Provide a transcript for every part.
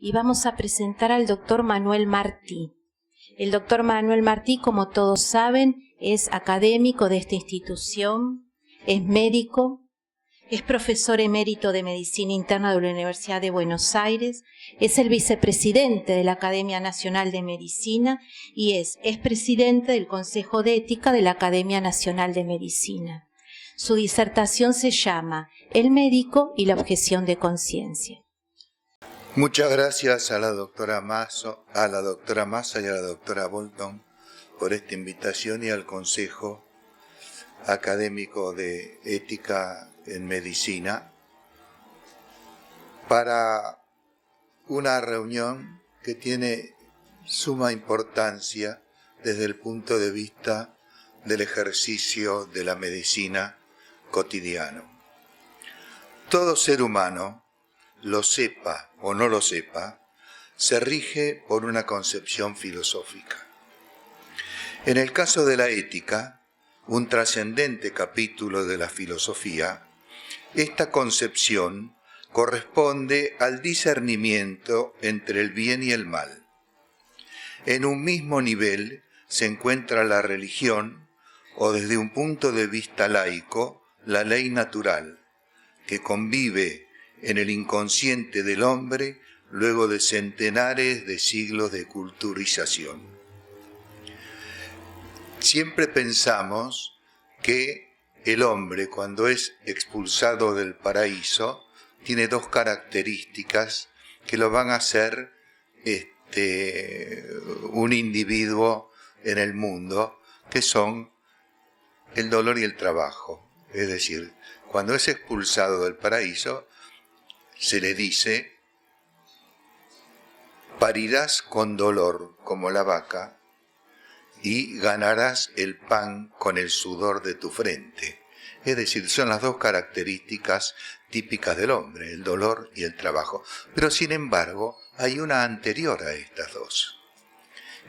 y vamos a presentar al doctor Manuel Martí. El doctor Manuel Martí, como todos saben, es académico de esta institución, es médico, es profesor emérito de Medicina Interna de la Universidad de Buenos Aires, es el vicepresidente de la Academia Nacional de Medicina y es presidente del Consejo de Ética de la Academia Nacional de Medicina. Su disertación se llama El médico y la objeción de conciencia. Muchas gracias a la doctora Massa y a la doctora Bolton por esta invitación y al Consejo Académico de Ética en Medicina para una reunión que tiene suma importancia desde el punto de vista del ejercicio de la medicina cotidiano. Todo ser humano, lo sepa o no lo sepa, se rige por una concepción filosófica. En el caso de la ética, un trascendente capítulo de la filosofía, esta concepción corresponde al discernimiento entre el bien y el mal. En un mismo nivel se encuentra la religión, o desde un punto de vista laico, la ley natural, que convive en el inconsciente del hombre luego de centenares de siglos de culturización. Siempre pensamos que el hombre, cuando es expulsado del paraíso, tiene dos características que lo van a hacer un individuo en el mundo, que son el dolor y el trabajo. Es decir, cuando es expulsado del paraíso, se le dice: parirás con dolor como la vaca, y ganarás el pan con el sudor de tu frente. Es decir, son las dos características típicas del hombre, el dolor y el trabajo. Pero sin embargo, hay una anterior a estas dos,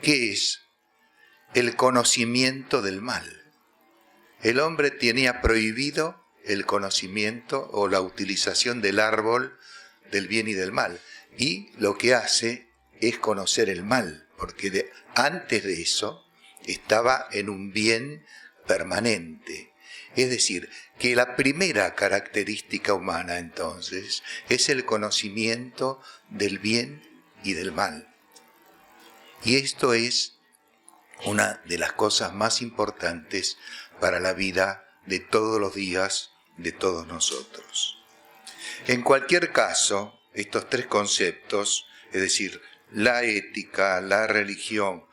que es el conocimiento del mal. El hombre tenía prohibido el conocimiento o la utilización del árbol del bien y del mal. Y lo que hace es conocer el mal, porque antes de eso estaba en un bien permanente. Es decir, que la primera característica humana entonces es el conocimiento del bien y del mal. Y esto es una de las cosas más importantes para la vida de todos los días de todos nosotros. En cualquier caso, estos tres conceptos, es decir, la ética, la religión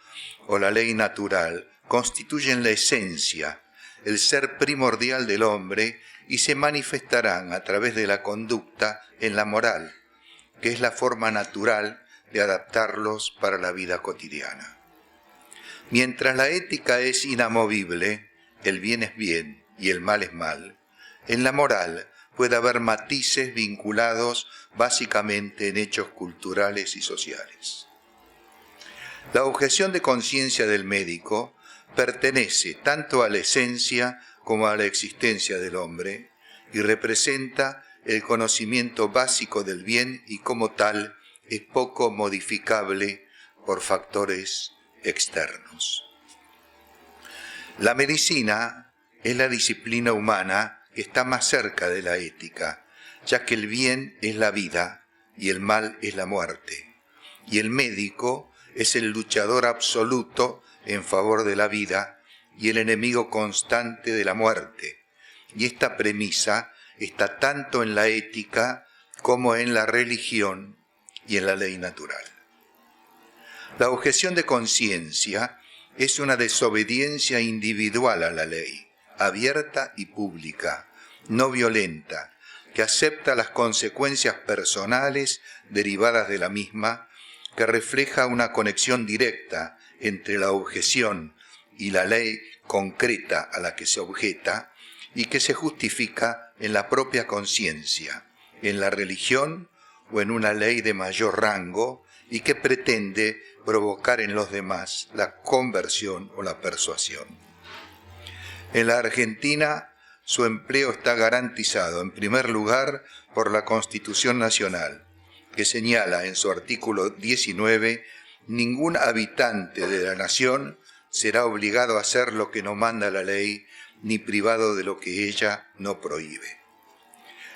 o la ley natural, constituyen la esencia, el ser primordial del hombre, y se manifestarán a través de la conducta en la moral, que es la forma natural de adaptarlos para la vida cotidiana. Mientras la ética es inamovible, el bien es bien y el mal es mal, en la moral puede haber matices vinculados básicamente en hechos culturales y sociales. La objeción de conciencia del médico pertenece tanto a la esencia como a la existencia del hombre y representa el conocimiento básico del bien, y como tal es poco modificable por factores externos. La medicina es la disciplina humana que está más cerca de la ética, ya que el bien es la vida y el mal es la muerte, y el médico es el luchador absoluto en favor de la vida y el enemigo constante de la muerte. Y esta premisa está tanto en la ética como en la religión y en la ley natural. La objeción de conciencia es una desobediencia individual a la ley, abierta y pública, no violenta, que acepta las consecuencias personales derivadas de la misma, que refleja una conexión directa entre la objeción y la ley concreta a la que se objeta, y que se justifica en la propia conciencia, en la religión o en una ley de mayor rango, y que pretende provocar en los demás la conversión o la persuasión. En la Argentina, su empleo está garantizado, en primer lugar, por la Constitución Nacional, que señala en su artículo 19, ningún habitante de la nación será obligado a hacer lo que no manda la ley, ni privado de lo que ella no prohíbe.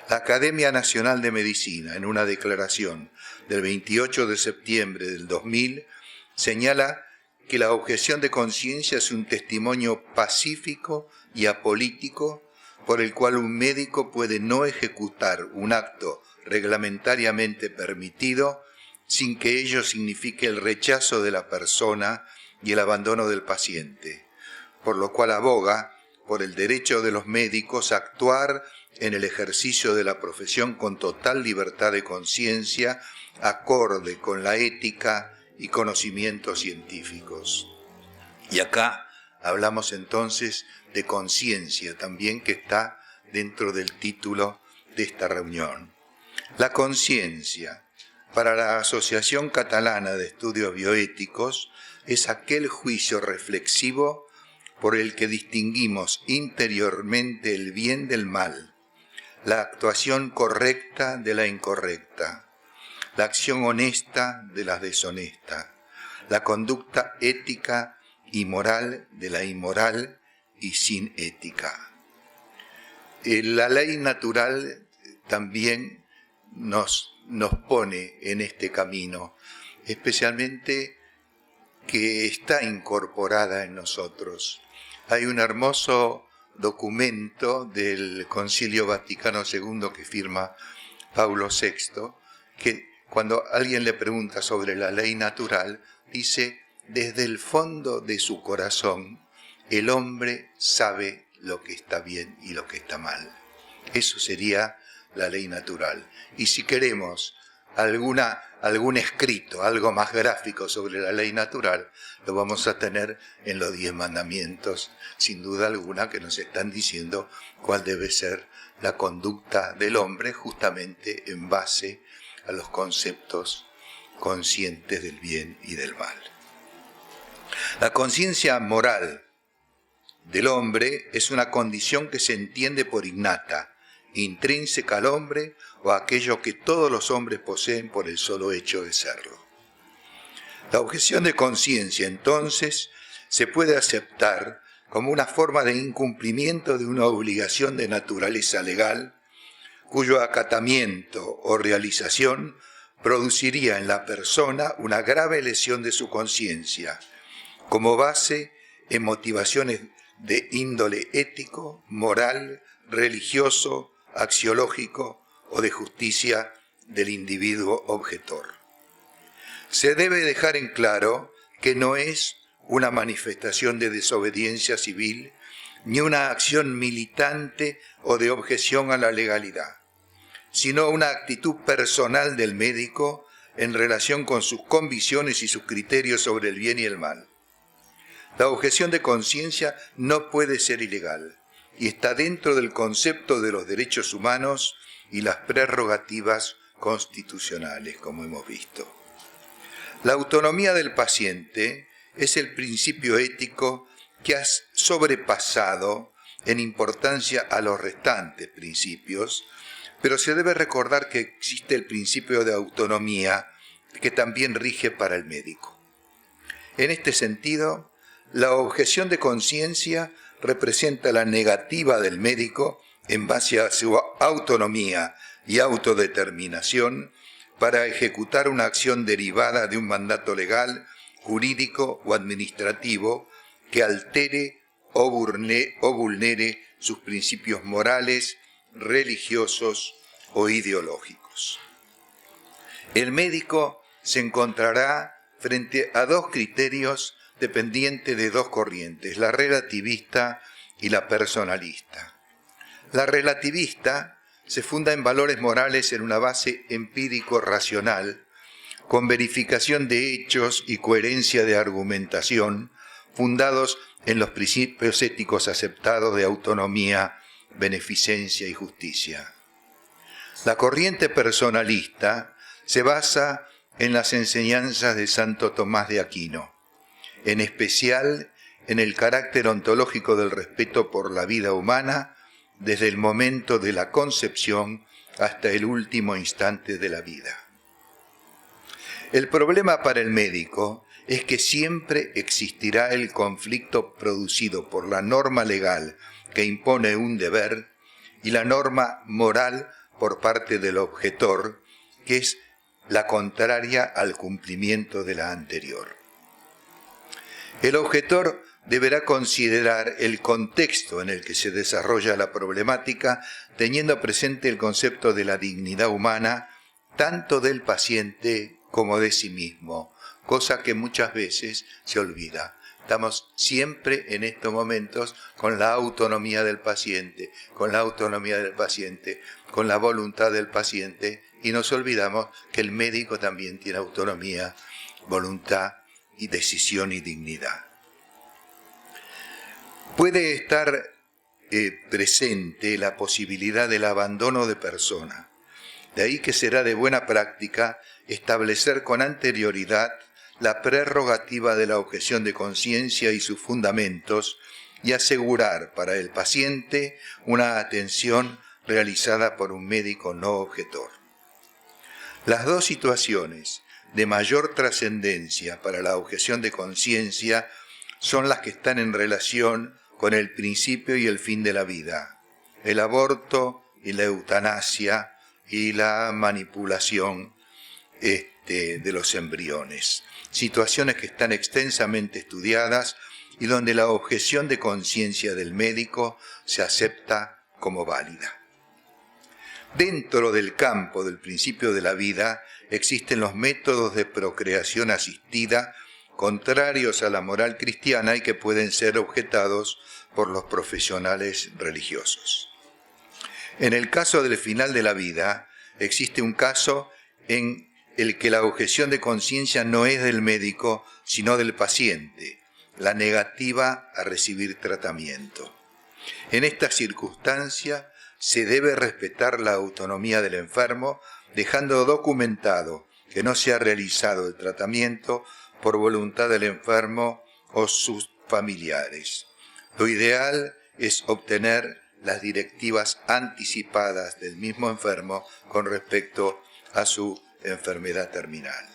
La Academia Nacional de Medicina, en una declaración del 28 de septiembre del 2000, señala que la objeción de conciencia es un testimonio pacífico y apolítico por el cual un médico puede no ejecutar un acto reglamentariamente permitido sin que ello signifique el rechazo de la persona y el abandono del paciente, por lo cual aboga por el derecho de los médicos a actuar en el ejercicio de la profesión con total libertad de conciencia, acorde con la ética y conocimientos científicos. Y acá hablamos entonces de conciencia también, que está dentro del título de esta reunión. La conciencia, para la Asociación Catalana de Estudios Bioéticos, es aquel juicio reflexivo por el que distinguimos interiormente el bien del mal, la actuación correcta de la incorrecta, la acción honesta de la deshonesta, la conducta ética y moral de la inmoral y sin ética. La ley natural también nos pone en este camino, especialmente que está incorporada en nosotros. Hay un hermoso documento del Concilio Vaticano II que firma Paulo VI, que cuando alguien le pregunta sobre la ley natural, dice: desde el fondo de su corazón, el hombre sabe lo que está bien y lo que está mal. Eso sería la ley natural. Y si queremos algún escrito, algo más gráfico sobre la ley natural, lo vamos a tener en los 10 mandamientos, sin duda alguna, que nos están diciendo cuál debe ser la conducta del hombre, justamente en base a los conceptos conscientes del bien y del mal. La conciencia moral del hombre es una condición que se entiende por innata, intrínseca al hombre o aquello que todos los hombres poseen por el solo hecho de serlo. La objeción de conciencia, entonces, se puede aceptar como una forma de incumplimiento de una obligación de naturaleza legal, cuyo acatamiento o realización produciría en la persona una grave lesión de su conciencia, como base en motivaciones de índole ético, moral, religioso, axiológico o de justicia del individuo objetor. Se debe dejar en claro que no es una manifestación de desobediencia civil ni una acción militante o de objeción a la legalidad, sino una actitud personal del médico en relación con sus convicciones y sus criterios sobre el bien y el mal. La objeción de conciencia no puede ser ilegal y está dentro del concepto de los derechos humanos y las prerrogativas constitucionales, como hemos visto. La autonomía del paciente es el principio ético que ha sobrepasado en importancia a los restantes principios, pero se debe recordar que existe el principio de autonomía que también rige para el médico. En este sentido, la objeción de conciencia representa la negativa del médico en base a su autonomía y autodeterminación para ejecutar una acción derivada de un mandato legal, jurídico o administrativo que altere o vulnere sus principios morales, religiosos o ideológicos. El médico se encontrará frente a dos criterios dependientes de dos corrientes, la relativista y la personalista. La relativista se funda en valores morales en una base empírico-racional, con verificación de hechos y coherencia de argumentación, fundados en los principios éticos aceptados de autonomía, beneficencia y justicia. La corriente personalista se basa en las enseñanzas de Santo Tomás de Aquino, en especial en el carácter ontológico del respeto por la vida humana desde el momento de la concepción hasta el último instante de la vida. El problema para el médico es que siempre existirá el conflicto producido por la norma legal que impone un deber y la norma moral por parte del objetor, que es la contraria al cumplimiento de la anterior. El objetor deberá considerar el contexto en el que se desarrolla la problemática, teniendo presente el concepto de la dignidad humana, tanto del paciente como de sí mismo, cosa que muchas veces se olvida. Estamos siempre en estos momentos con la autonomía del paciente, con la voluntad del paciente, y nos olvidamos que el médico también tiene autonomía, voluntad y decisión y dignidad. Puede estar presente la posibilidad del abandono de persona. De ahí que será de buena práctica establecer con anterioridad la prerrogativa de la objeción de conciencia y sus fundamentos y asegurar para el paciente una atención realizada por un médico no objetor. Las dos situaciones de mayor trascendencia para la objeción de conciencia son las que están en relación con el principio y el fin de la vida, el aborto y la eutanasia y la manipulación de los embriones. Situaciones que están extensamente estudiadas y donde la objeción de conciencia del médico se acepta como válida. Dentro del campo del principio de la vida existen los métodos de procreación asistida contrarios a la moral cristiana y que pueden ser objetados por los profesionales religiosos. En el caso del final de la vida, existe un caso en el que la objeción de conciencia no es del médico, sino del paciente, la negativa a recibir tratamiento. En esta circunstancia se debe respetar la autonomía del enfermo, dejando documentado que no se ha realizado el tratamiento por voluntad del enfermo o sus familiares. Lo ideal es obtener las directivas anticipadas del mismo enfermo con respecto a su enfermedad terminal.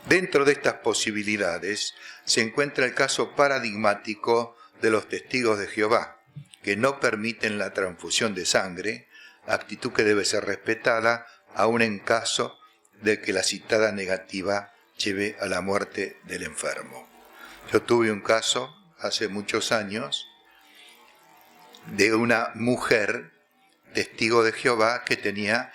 Dentro de estas posibilidades se encuentra el caso paradigmático de los testigos de Jehová, que no permiten la transfusión de sangre, actitud que debe ser respetada aun en caso de que la citada negativa lleve a la muerte del enfermo. Yo tuve un caso hace muchos años de una mujer testigo de Jehová que tenía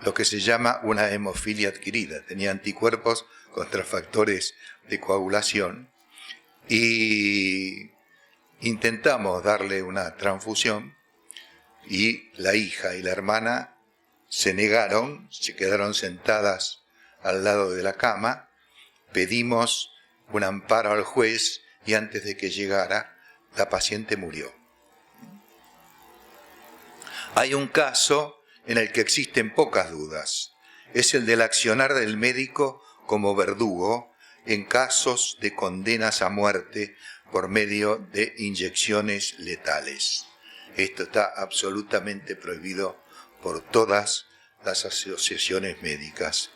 lo que se llama una hemofilia adquirida, tenía anticuerpos contra factores de coagulación y intentamos darle una transfusión y la hija y la hermana se negaron, se quedaron sentadas al lado de la cama, pedimos un amparo al juez y antes de que llegara, la paciente murió. Hay un caso en el que existen pocas dudas. Es el del accionar del médico como verdugo en casos de condenas a muerte por medio de inyecciones letales. Esto está absolutamente prohibido por todas las asociaciones médicas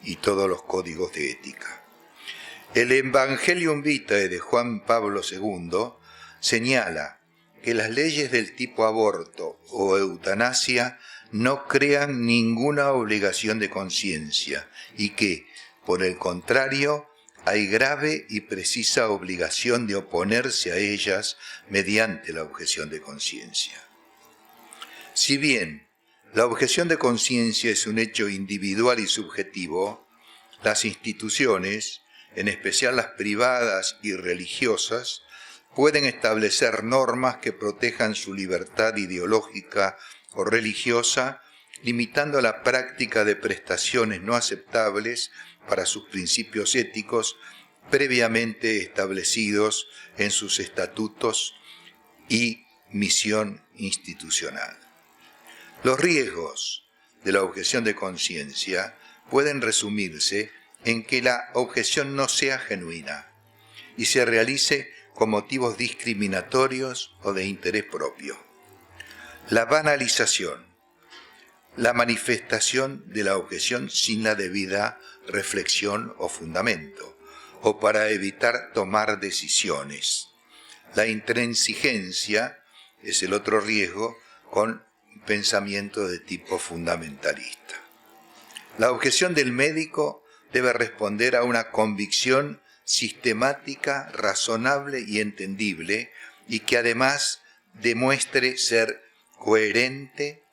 y todos los códigos de ética. El Evangelium Vitae de Juan Pablo II señala que las leyes del tipo aborto o eutanasia no crean ninguna obligación de conciencia y que, por el contrario, hay grave y precisa obligación de oponerse a ellas mediante la objeción de conciencia. Si bien la objeción de conciencia es un hecho individual y subjetivo, las instituciones, en especial las privadas y religiosas, pueden establecer normas que protejan su libertad ideológica o religiosa, limitando la práctica de prestaciones no aceptables para sus principios éticos previamente establecidos en sus estatutos y misión institucional. Los riesgos de la objeción de conciencia pueden resumirse en que la objeción no sea genuina y se realice con motivos discriminatorios o de interés propio. La banalización, la manifestación de la objeción sin la debida reflexión o fundamento, o para evitar tomar decisiones. La intransigencia es el otro riesgo con pensamiento de tipo fundamentalista. La objeción del médico debe responder a una convicción sistemática, razonable y entendible, y que además demuestre ser coherente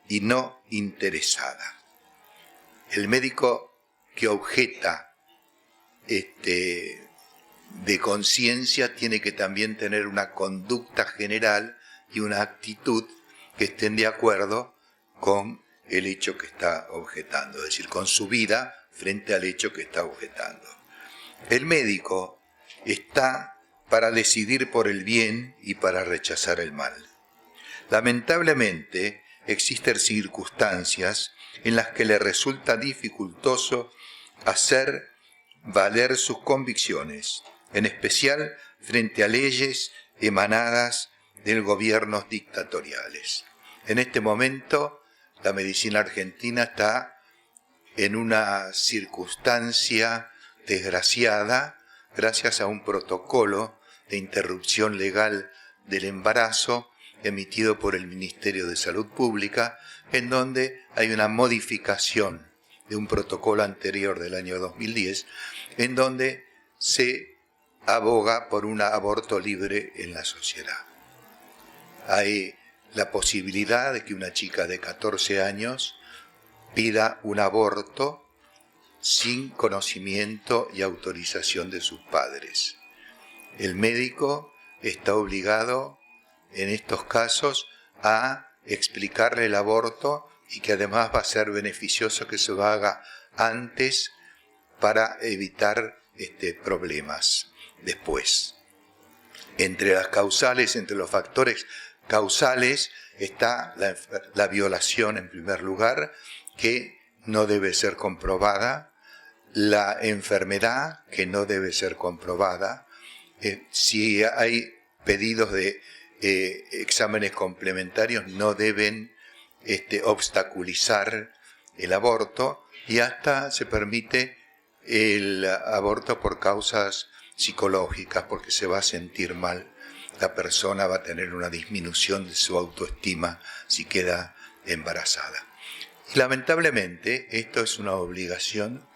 y no interesada. El médico que objeta de conciencia tiene que también tener una conducta general y una actitud que estén de acuerdo con el hecho que está objetando, es decir, con su vida frente al hecho que está objetando. El médico está para decidir por el bien y para rechazar el mal. Lamentablemente, existen circunstancias en las que le resulta dificultoso hacer valer sus convicciones, en especial frente a leyes emanadas de gobiernos dictatoriales. En este momento, la medicina argentina está en una circunstancia desgraciada gracias a un protocolo de interrupción legal del embarazo emitido por el Ministerio de Salud Pública, en donde hay una modificación de un protocolo anterior del año 2010, en donde se aboga por un aborto libre en la sociedad. Hay la posibilidad de que una chica de 14 años pida un aborto sin conocimiento y autorización de sus padres. El médico está obligado en estos casos a explicarle el aborto y que además va a ser beneficioso que se lo haga antes para evitar problemas después. Entre las causales, entre los factores causales está la violación en primer lugar, que no debe ser comprobada, la enfermedad, que no debe ser comprobada. Si hay pedidos de exámenes complementarios, no deben obstaculizar el aborto, y hasta se permite el aborto por causas psicológicas, porque se va a sentir mal. La persona va a tener una disminución de su autoestima si queda embarazada. Y lamentablemente, esto es una obligación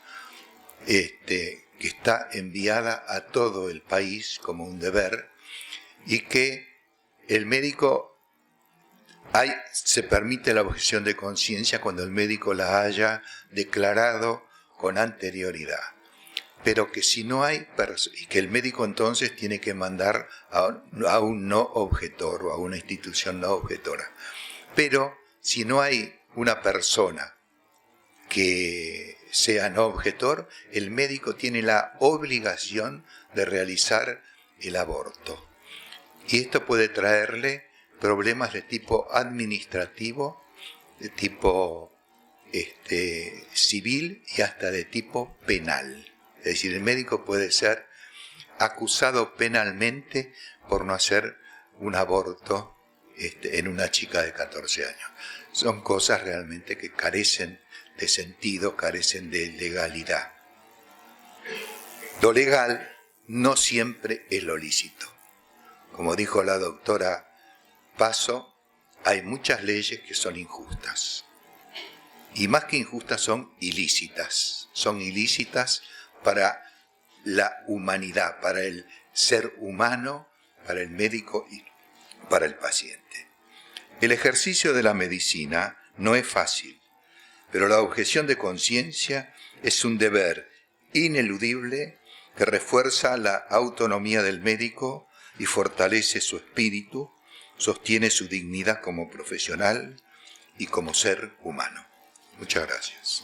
que está enviada a todo el país como un deber, y que el médico se permite la objeción de conciencia cuando el médico la haya declarado con anterioridad. Pero que si no hay, y que el médico entonces tiene que mandar a un no objetor o a una institución no objetora. Pero si no hay una persona que sea no objetor, el médico tiene la obligación de realizar el aborto. Y esto puede traerle problemas de tipo administrativo, de tipo civil y hasta de tipo penal. Es decir, el médico puede ser acusado penalmente por no hacer un aborto en una chica de 14 años. Son cosas realmente que carecen de sentido, carecen de legalidad. Lo legal no siempre es lo lícito. Como dijo la doctora Paso, hay muchas leyes que son injustas. Y más que injustas, son ilícitas. Son ilícitas para la humanidad, para el ser humano, para el médico y para el paciente. El ejercicio de la medicina no es fácil, pero la objeción de conciencia es un deber ineludible que refuerza la autonomía del médico y fortalece su espíritu, sostiene su dignidad como profesional y como ser humano. Muchas gracias.